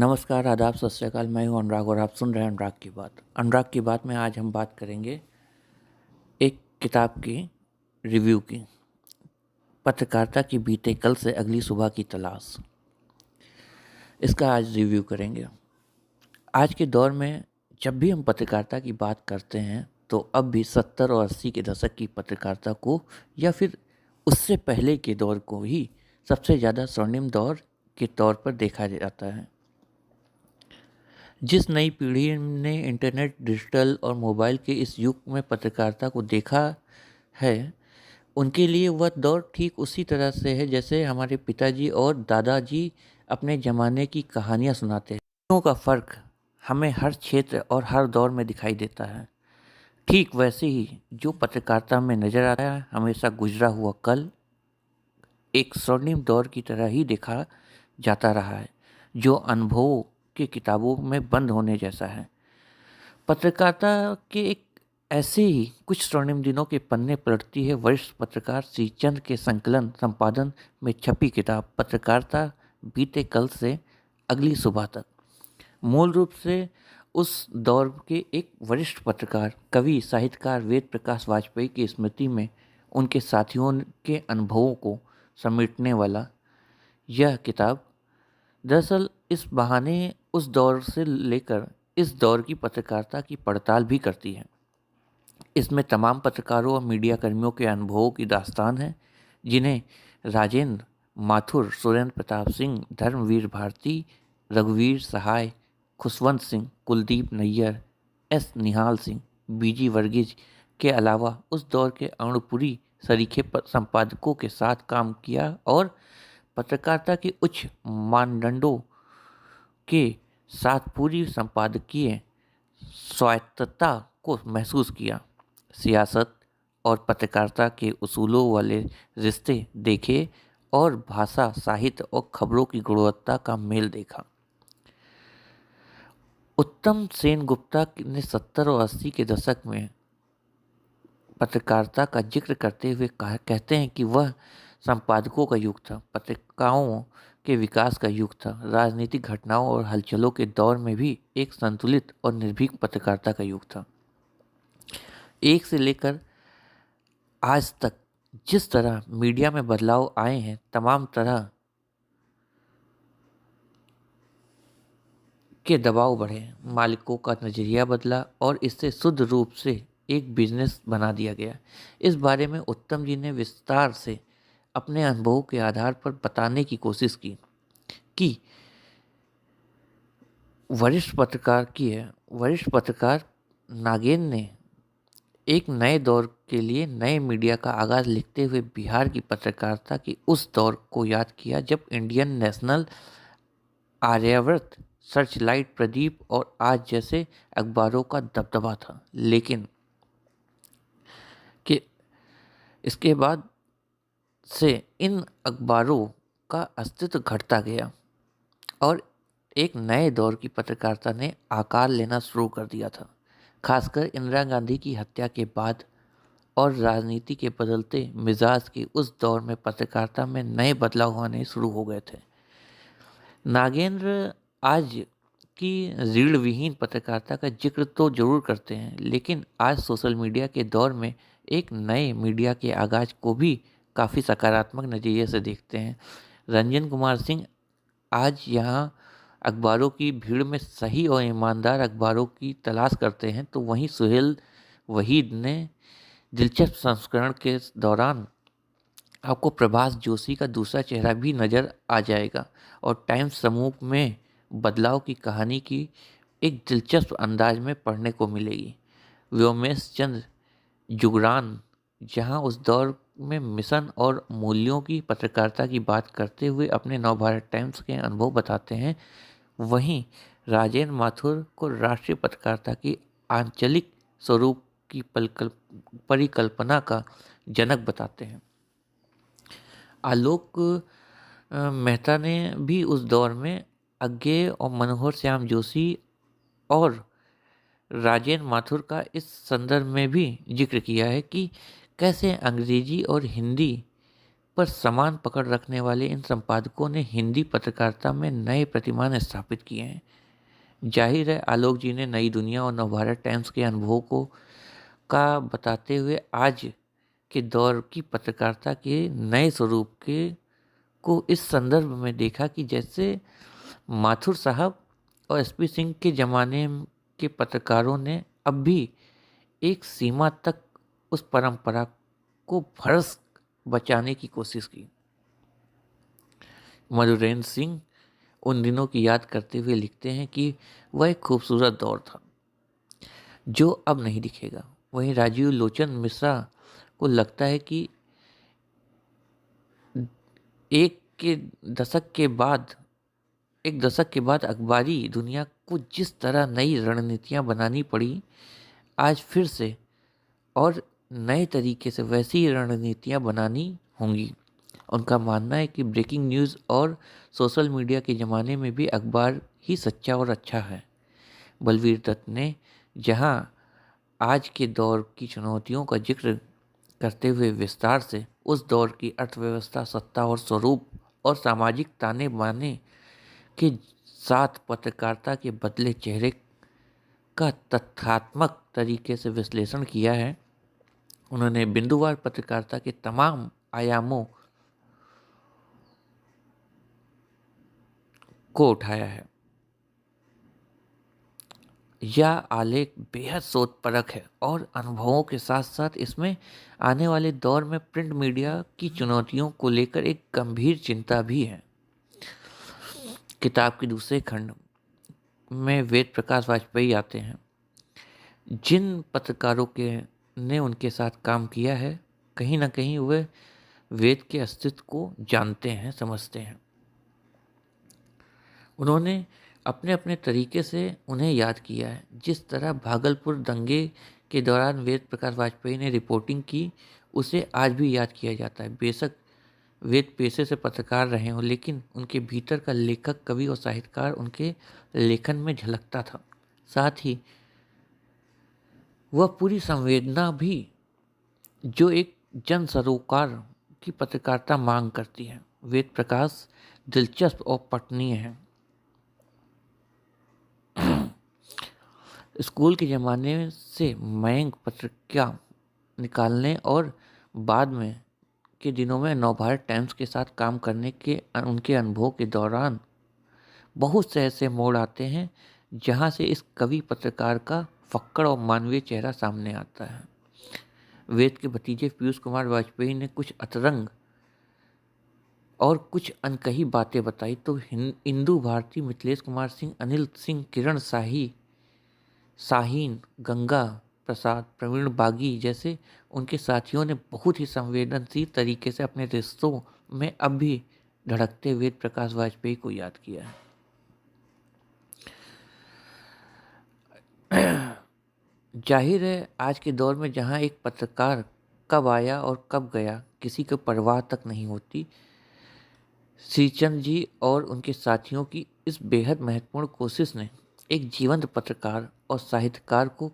नमस्कार, आदाब, सत श्री अकाल। मैं हूं अनुराग और आप सुन रहे हैं अनुराग की बात। अनुराग की बात में आज हम बात करेंगे एक किताब की रिव्यू की। पत्रकारिता की बीते कल से अगली सुबह की तलाश, इसका आज रिव्यू करेंगे। आज के दौर में जब भी हम पत्रकारिता की बात करते हैं तो अब भी 70 और 80 के दशक की पत्रकारिता को या फिर उससे पहले के दौर को ही सबसे ज़्यादा स्वर्णिम दौर के तौर पर देखा जाता है। जिस नई पीढ़ी ने इंटरनेट, डिजिटल और मोबाइल के इस युग में पत्रकारिता को देखा है, उनके लिए वह दौर ठीक उसी तरह से है जैसे हमारे पिताजी और दादाजी अपने ज़माने की कहानियाँ सुनाते हैं। दोनों का फ़र्क हमें हर क्षेत्र और हर दौर में दिखाई देता है। ठीक वैसे ही जो पत्रकारिता में नज़र आता है, हमेशा गुजरा हुआ कल एक स्वर्णिम दौर की तरह ही देखा जाता रहा है, जो अनुभवों की किताबों में बंद होने जैसा है। पत्रकारिता के एक ऐसे ही कुछ स्वर्णिम दिनों के पन्ने पलटती है वरिष्ठ पत्रकार श्री चंद के संपादन में छपी किताब पत्रकारिता बीते कल से अगली सुबह तक। मूल रूप से उस दौर के एक वरिष्ठ पत्रकार, कवि, साहित्यकार वेद प्रकाश वाजपेयी की स्मृति में उनके साथियों के अनुभवों को समेटने वाला यह किताब दरअसल इस बहाने उस दौर से लेकर इस दौर की पत्रकारिता की पड़ताल भी करती है। इसमें तमाम पत्रकारों और मीडिया कर्मियों के अनुभवों की दास्तान है, जिन्हें राजेंद्र माथुर, सुरेंद्र प्रताप सिंह, धर्मवीर भारती, रघुवीर सहाय, खुशवंत सिंह, कुलदीप नैयर, एस निहाल सिंह, बीजी वर्गीज के अलावा उस दौर के अणुपुरी सरीखे संपादकों के साथ काम किया और पत्रकारिता के उच्च मानदंडों के साथ पूरी संपादकीय स्वायत्तता को महसूस किया। सियासत और पत्रकारिता के उसूलों वाले रिश्ते देखे और भाषा, साहित्य और खबरों की गुणवत्ता का मेल देखा। उत्तम सेन गुप्ता ने 70 और 80 के दशक में पत्रकारिता का जिक्र करते हुए कहते हैं कि वह संपादकों का युग था, पत्रिकाओं के विकास का युग था, राजनीतिक घटनाओं और हलचलों के दौर में भी एक संतुलित और निर्भीक पत्रकारिता का युग था। एक से लेकर आज तक जिस तरह मीडिया में बदलाव आए हैं, तमाम तरह के दबाव बढ़े, मालिकों का नज़रिया बदला और इससे शुद्ध रूप से एक बिजनेस बना दिया गया। इस बारे में उत्तम जी ने विस्तार से अपने अनुभवों के आधार पर बताने की कोशिश की कि वरिष्ठ पत्रकार नागेंद्र ने एक नए दौर के लिए नए मीडिया का आगाज़ लिखते हुए बिहार की पत्रकारिता की उस दौर को याद किया जब Indian national, Aryavarta, Searchlight, Pradeep और आज जैसे अखबारों का दबदबा था। लेकिन कि इसके बाद से इन अखबारों का अस्तित्व घटता गया और एक नए दौर की पत्रकारिता ने आकार लेना शुरू कर दिया था। खासकर इंदिरा गांधी की हत्या के बाद और राजनीति के बदलते मिजाज के उस दौर में पत्रकारिता में नए बदलाव होने शुरू हो गए थे। नागेंद्र आज की रीढ़ विहीन पत्रकारिता का जिक्र तो जरूर करते हैं, लेकिन आज सोशल मीडिया के दौर में एक नए मीडिया के आगाज को भी काफ़ी सकारात्मक नज़रिए से देखते हैं। रंजन कुमार सिंह आज यहाँ अखबारों की भीड़ में सही और ईमानदार अखबारों की तलाश करते हैं, तो वहीं सुहेल वहीद ने दिलचस्प संस्करण के दौरान आपको प्रभास जोशी का दूसरा चेहरा भी नज़र आ जाएगा और टाइम्स समूह में बदलाव की कहानी की एक दिलचस्प अंदाज में पढ़ने को मिलेगी। व्योमेश चंद्र जुगरान जहां उस दौर में मिशन और मूल्यों की पत्रकारिता की बात करते हुए अपने नवभारत टाइम्स के अनुभव बताते हैं, वहीं राजेंद्र माथुर को राष्ट्रीय पत्रकारिता की आंचलिक स्वरूप की परिकल्पना का जनक बताते हैं। आलोक मेहता ने भी उस दौर में अज्ञेय और मनोहर श्याम जोशी और राजेंद्र माथुर का इस संदर्भ में भी जिक्र किया है कि कैसे अंग्रेजी और हिंदी पर समान पकड़ रखने वाले इन संपादकों ने हिंदी पत्रकारिता में नए प्रतिमान स्थापित किए हैं। जाहिर है आलोक जी ने नई दुनिया और नवभारत टाइम्स के अनुभव को का बताते हुए आज के दौर की पत्रकारिता के नए स्वरूप के को इस संदर्भ में देखा कि जैसे माथुर साहब और एसपी सिंह के ज़माने के पत्रकारों ने अब भी एक सीमा तक उस परंपरा को भरस बचाने की कोशिश की। मधुरेंद्र सिंह उन दिनों की याद करते हुए लिखते हैं कि वह एक खूबसूरत दौर था जो अब नहीं दिखेगा। वहीं राजीव लोचन मिश्रा को लगता है कि एक दशक के बाद अखबारी दुनिया को जिस तरह नई रणनीतियां बनानी पड़ी, आज फिर से और नए तरीके से वैसी ही रणनीतियां बनानी होंगी। उनका मानना है कि ब्रेकिंग न्यूज़ और सोशल मीडिया के ज़माने में भी अखबार ही सच्चा और अच्छा है। बलवीर दत्त ने जहां आज के दौर की चुनौतियों का जिक्र करते हुए विस्तार से उस दौर की अर्थव्यवस्था, सत्ता और स्वरूप और सामाजिक ताने बाने के साथ पत्रकारिता के बदले चेहरे का तथ्यात्मक तरीके से विश्लेषण किया है, उन्होंने बिंदुवार पत्रकारिता के तमाम आयामों को उठाया है। यह आलेख बेहद शोधपरक है और अनुभवों के साथ साथ इसमें आने वाले दौर में प्रिंट मीडिया की चुनौतियों को लेकर एक गंभीर चिंता भी है। किताब के दूसरे खंड में वेद प्रकाश वाजपेयी आते हैं। जिन पत्रकारों के ने उनके साथ काम किया है, कहीं ना कहीं वे वेद के अस्तित्व को जानते हैं, समझते हैं। उन्होंने अपने अपने तरीके से उन्हें याद किया है। जिस तरह भागलपुर दंगे के दौरान वेद प्रकाश वाजपेयी ने रिपोर्टिंग की, उसे आज भी याद किया जाता है। बेशक वेद पेशे से पत्रकार रहे हों, लेकिन उनके भीतर का लेखक, कवि और साहित्यकार उनके लेखन में झलकता था। साथ ही वह पूरी संवेदना भी जो एक जन सरोकार की पत्रकारिता मांग करती है। वेद प्रकाश दिलचस्प और पठनीय है। स्कूल के ज़माने से मयंक पत्रिका निकालने और बाद में के दिनों में नवभारत टाइम्स के साथ काम करने के उनके अनुभव के दौरान बहुत से ऐसे मोड़ आते हैं जहां से इस कवि पत्रकार का फक्कड़ और मानवीय चेहरा सामने आता है। वेद के भतीजे पीयूष कुमार वाजपेयी ने कुछ अतरंग और कुछ अनकही बातें बताई तो इंदु भारती, मिथिलेश कुमार सिंह, अनिल सिंह, किरण शाहीन, गंगा प्रसाद, प्रवीण बागी जैसे उनके साथियों ने बहुत ही संवेदनशील तरीके से अपने रिश्तों में अब भी धड़कते वेद प्रकाश वाजपेयी को याद किया है। जाहिर है आज के दौर में जहां एक पत्रकार कब आया और कब गया किसी को परवाह तक नहीं होती, श्रीचंद जी और उनके साथियों की इस बेहद महत्वपूर्ण कोशिश ने एक जीवंत पत्रकार और साहित्यकार को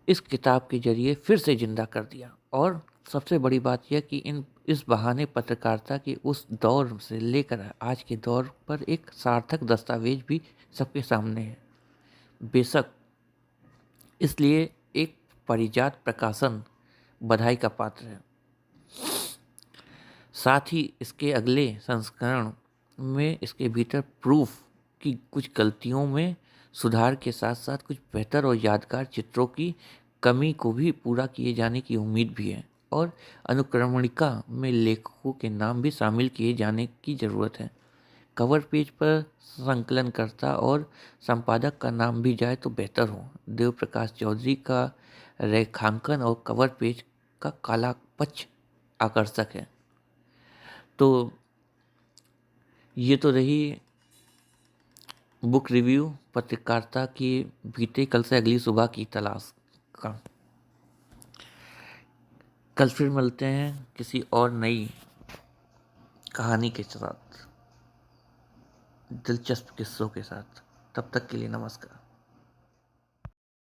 इस किताब के जरिए फिर से जिंदा कर दिया। और सबसे बड़ी बात यह कि इस बहाने पत्रकारिता के उस दौर से लेकर आज के दौर पर एक सार्थक दस्तावेज भी सबके सामने है। बेशक इसलिए एक परिजात प्रकाशन बधाई का पात्र है। साथ ही इसके अगले संस्करण में इसके भीतर प्रूफ की कुछ गलतियों में सुधार के साथ साथ कुछ बेहतर और यादगार चित्रों की कमी को भी पूरा किए जाने की उम्मीद भी है और अनुक्रमणिका में लेखकों के नाम भी शामिल किए जाने की ज़रूरत है। कवर पेज पर संकलनकर्ता और संपादक का नाम भी जाए तो बेहतर हो। देव प्रकाश चौधरी का रेखांकन और कवर पेज का काला पच आकर्षक है। तो ये तो रही बुक रिव्यू पत्रकारिता की बीते कल से अगली सुबह की तलाश का। कल फिर मिलते हैं किसी और नई कहानी के साथ, दिलचस्प किस्सों के साथ। तब तक के लिए नमस्कार।